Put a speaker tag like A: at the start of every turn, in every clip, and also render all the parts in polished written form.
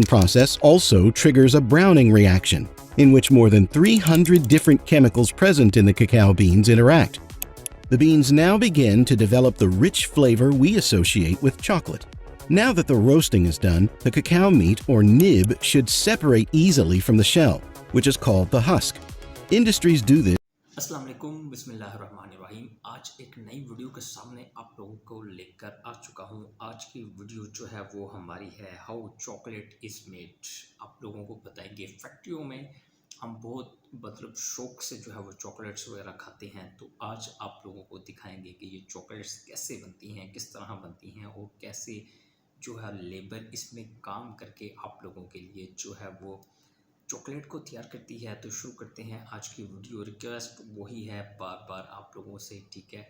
A: process also triggers a browning reaction, in which more than 300 different chemicals present in the cacao beans interact. The beans now begin to develop the rich flavor we associate with chocolate. Now that the roasting is done, the cacao meat or nib should separate easily from the shell, which is called the husk. Industries do this.
B: अस्सलाम वालेकुम, बिस्मिल्लाहिर्रहमानिर्रहीम। आज एक नई video के सामने आप लोगों को लेकर आ चुका हूँ। आज की वीडियो जो है वो हमारी है हाउ चॉकलेट इज़ मेड। आप लोगों को बताएंगे फैक्ट्रियों में हम बहुत शौक से जो है वो चॉकलेट्स वगैरह खाते हैं, तो आज आप लोगों को दिखाएंगे कि ये चॉकलेट्स कैसे बनती हैं, किस तरह बनती हैं और कैसे जो है लेबर इसमें काम करके आप लोगों के लिए जो है वो चॉकलेट को तैयार करती है। तो शुरू करते हैं आज की वीडियो। रिक्वेस्ट वही है बार बार आप लोगों से, ठीक है।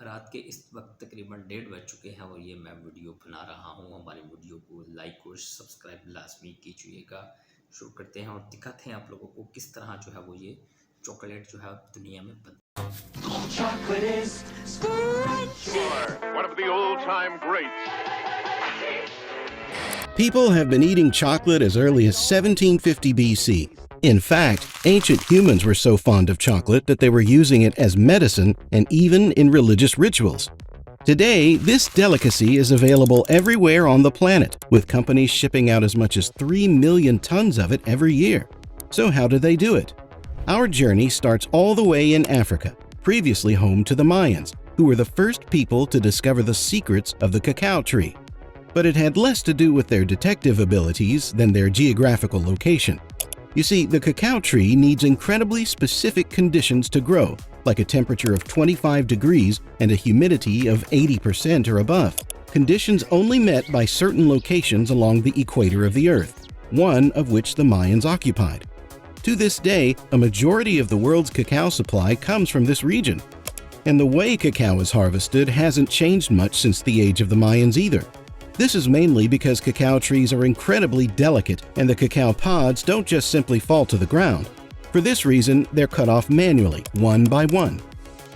B: रात के इस वक्त तकरीबन 1:30 बज चुके हैं और ये मैं वीडियो बना रहा हूँ। हमारी वीडियो को लाइक और सब्सक्राइब लाजमी कीजिएगा। शुरू करते हैं और दिखाते हैं आप लोगों को किस तरह जो है वो ये चॉकलेट जो है दुनिया में बनती है।
A: People have been eating chocolate as early as 1750 BC. In fact, ancient humans were so fond of chocolate that they were using it as medicine and even in religious rituals. Today, this delicacy is available everywhere on the planet, with companies shipping out as much as 3 million tons of it every year. So how do they do it? Our journey starts all the way in Africa, previously home to the Mayans, who were the first people to discover the secrets of the cacao tree. But it had less to do with their detective abilities than their geographical location. You see, the cacao tree needs incredibly specific conditions to grow, like a temperature of 25 degrees and a humidity of 80% or above, conditions only met by certain locations along the equator of the Earth, one of which the Mayans occupied. To this day, a majority of the world's cacao supply comes from this region. And the way cacao is harvested hasn't changed much since the age of the Mayans either. This is mainly because cacao trees are incredibly delicate and the cacao pods don't just simply fall to the ground. For this reason, they're cut off manually, one by one.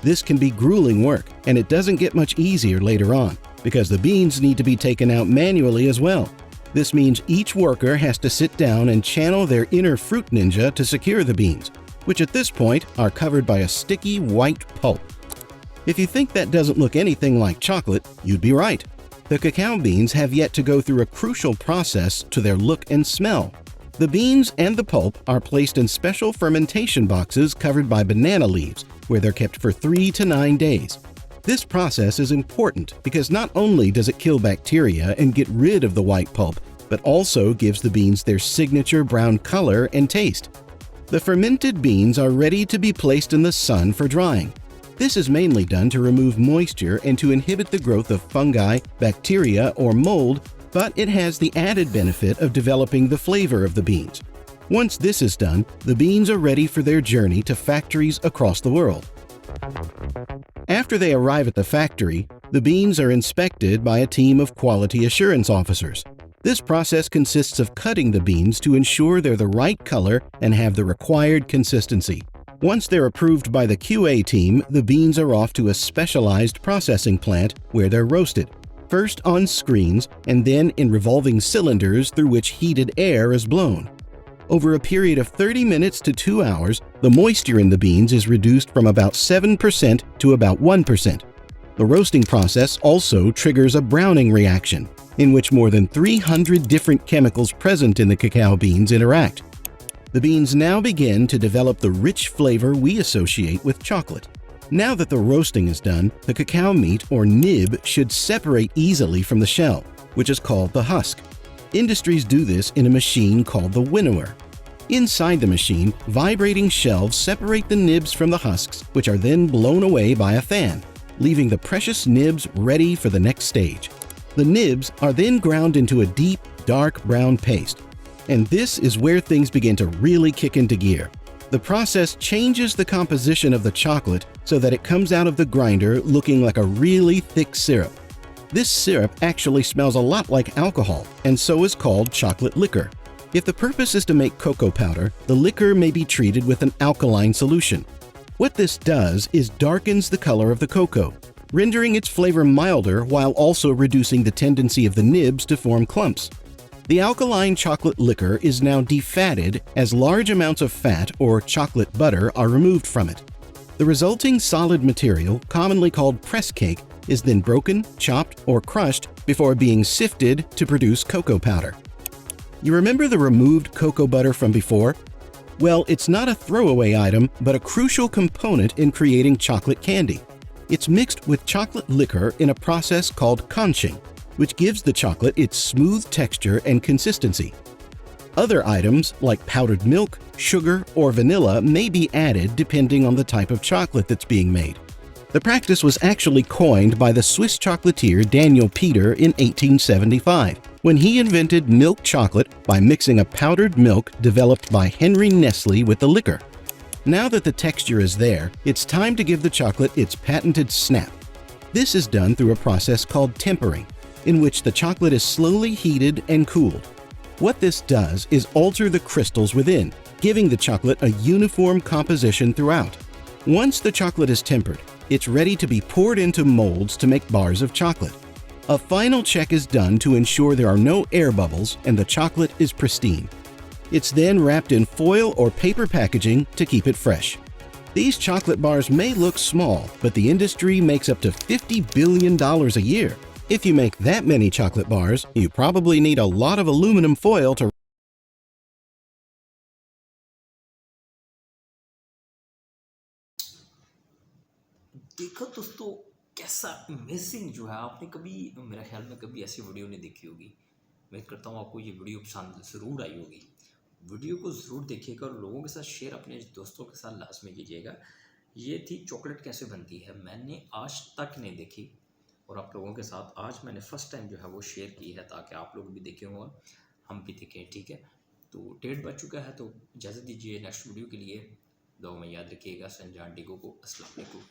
A: This can be grueling work, and it doesn't get much easier later on, because the beans need to be taken out manually as well. This means each worker has to sit down and channel their inner fruit ninja to secure the beans, which at this point are covered by a sticky white pulp. If you think that doesn't look anything like chocolate, you'd be right. The cacao beans have yet to go through a crucial process to their look and smell. The beans and the pulp are placed in special fermentation boxes covered by banana leaves, where they're kept for 3 to 9 days. This process is important because not only does it kill bacteria and get rid of the white pulp, but also gives the beans their signature brown color and taste. The fermented beans are ready to be placed in the sun for drying. This is mainly done to remove moisture and to inhibit the growth of fungi, bacteria, or mold, but it has the added benefit of developing the flavor of the beans. Once this is done, the beans are ready for their journey to factories across the world. After they arrive at the factory, the beans are inspected by a team of quality assurance officers. This process consists of cutting the beans to ensure they're the right color and have the required consistency. Once they're approved by the QA team, the beans are off to a specialized processing plant where they're roasted, first on screens and then in revolving cylinders through which heated air is blown. Over a period of 30 minutes to 2 hours, the moisture in the beans is reduced from about 7% to about 1%. The roasting process also triggers a browning reaction, in which more than 300 different chemicals present in the cacao beans interact. The beans now begin to develop the rich flavor we associate with chocolate. Now that the roasting is done, the cacao meat or nib should separate easily from the shell, which is called the husk. Industries do this in a machine called the winnower. Inside the machine, vibrating shelves separate the nibs from the husks, which are then blown away by a fan, leaving the precious nibs ready for the next stage. The nibs are then ground into a deep, dark brown paste. And this is where things begin to really kick into gear. The process changes the composition of the chocolate so that it comes out of the grinder looking like a really thick syrup. This syrup actually smells a lot like alcohol and so is called chocolate liquor. If the purpose is to make cocoa powder, the liquor may be treated with an alkaline solution. What this does is darkens the color of the cocoa, rendering its flavor milder while also reducing the tendency of the nibs to form clumps. The alkaline chocolate liquor is now defatted as large amounts of fat or chocolate butter are removed from it. The resulting solid material, commonly called press cake, is then broken, chopped, or crushed before being sifted to produce cocoa powder. You remember the removed cocoa butter from before? Well, it's not a throwaway item, but a crucial component in creating chocolate candy. It's mixed with chocolate liquor in a process called conching, which gives the chocolate its smooth texture and consistency. Other items like powdered milk, sugar, or vanilla may be added depending on the type of chocolate that's being made. The practice was actually coined by the Swiss chocolatier Daniel Peter in 1875, when he invented milk chocolate by mixing a powdered milk developed by Henry Nestle with the liquor. Now that the texture is there, it's time to give the chocolate its patented snap. This is done through a process called tempering, in which the chocolate is slowly heated and cooled. What this does is alter the crystals within, giving the chocolate a uniform composition throughout. Once the chocolate is tempered, it's ready to be poured into molds to make bars of chocolate. A final check is done to ensure there are no air bubbles and the chocolate is pristine. It's then wrapped in foil or paper packaging to keep it fresh. These chocolate bars may look small, but the industry makes up to $50 billion a year. If you make that many chocolate bars, you probably need a lot of aluminum foil to
B: देखो दोस्तों, कैसा amazing जो है। आपने कभी, मेरा ख्याल में कभी ऐसी वीडियो नहीं देखी होगी। उम्मीद करता हूँ आपको ये वीडियो पसंद ज़रूर आई होगी। वीडियो को ज़रूर देखिएगा और लोगों के साथ शेयर अपने दोस्तों के साथ लाजमी कीजिएगा। ये थी चॉकलेट कैसे बनती है, मैंने आज तक नहीं देखी और आप लोगों के साथ आज मैंने फ़र्स्ट टाइम जो है वो शेयर की है, ताकि आप लोग भी देखें और हम भी देखें। ठीक है, तो डेट बच चुका है, तो इजाज़त दीजिए। नेक्स्ट वीडियो के लिए दुआ में याद रखिएगा। संजान डिगो को अस्सलाम वालेकुम।